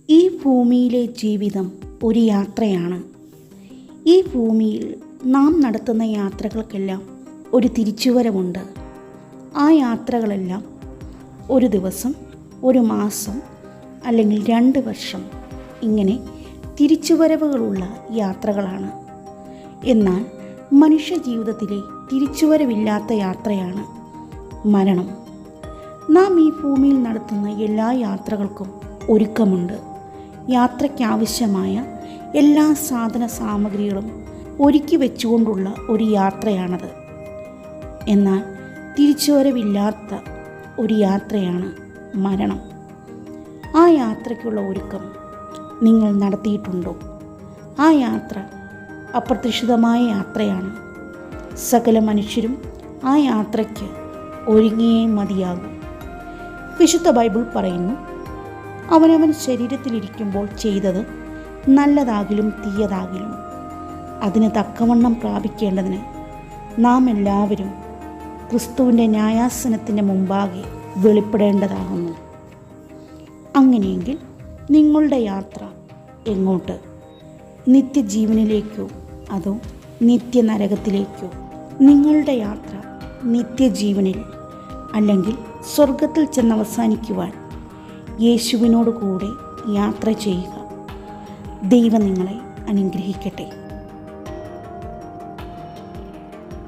ഈ ഭൂമിയിലെ ജീവിതം ഒരു യാത്രയാണ്. ഈ ഭൂമിയിൽ നാം നടത്തുന്ന യാത്രകൾക്കെല്ലാം ഒരു തിരിച്ചുവരവുണ്ട്. ആ യാത്രകളെല്ലാം ഒരു ദിവസം, ഒരു മാസം അല്ലെങ്കിൽ 2 വർഷം ഇങ്ങനെ തിരിച്ചുവരവുകളുള്ള യാത്രകളാണ്. എന്നാൽ മനുഷ്യ ജീവിതത്തിലെ തിരിച്ചുവരവില്ലാത്ത യാത്രയാണ് മരണം. നാം ഈ ഭൂമിയിൽ നടത്തുന്ന എല്ലാ യാത്രകൾക്കും ഒരുക്കമുണ്ട്. യാത്രയ്ക്കാവശ്യമായ എല്ലാ സാധന സാമഗ്രികളും ഒരുക്കി വെച്ചുകൊണ്ടുള്ള ഒരു യാത്രയാണത്. എന്നാൽ തിരിച്ചുവരവില്ലാത്ത ഒരു യാത്രയാണ് മരണം. ആ യാത്രയ്ക്കുള്ള ഒരുക്കം നിങ്ങൾ നടത്തിയിട്ടുണ്ടോ? ആ യാത്ര അപ്രതീക്ഷിതമായ യാത്രയാണ്. സകല മനുഷ്യരും ആ യാത്രയ്ക്ക് ഒരുങ്ങിയേ മതിയാകും. വിശുദ്ധ ബൈബിൾ പറയുന്നു, അവനവൻ ശരീരത്തിലിരിക്കുമ്പോൾ ചെയ്തത് നല്ലതാകിലും തീയതാകിലും അതിന് തക്കവണ്ണം പ്രാപിക്കേണ്ടതിന് നാം എല്ലാവരും ക്രിസ്തുവിൻ്റെ ന്യായാസനത്തിൻ്റെ മുമ്പാകെ വെളിപ്പെടേണ്ടതാകുന്നു. അങ്ങനെയെങ്കിൽ നിങ്ങളുടെ യാത്ര എങ്ങോട്ട്? നിത്യജീവനിലേക്കോ അതോ നിത്യനരകത്തിലേക്കോ? നിങ്ങളുടെ യാത്ര നിത്യജീവനിൽ അല്ലെങ്കിൽ സ്വർഗത്തിൽ ചെന്നവസാനിക്കുവാൻ യേശുവിനോട് കൂടെ യാത്ര ചെയ്യുക. ദൈവം നിങ്ങളെ അനുഗ്രഹിക്കട്ടെ.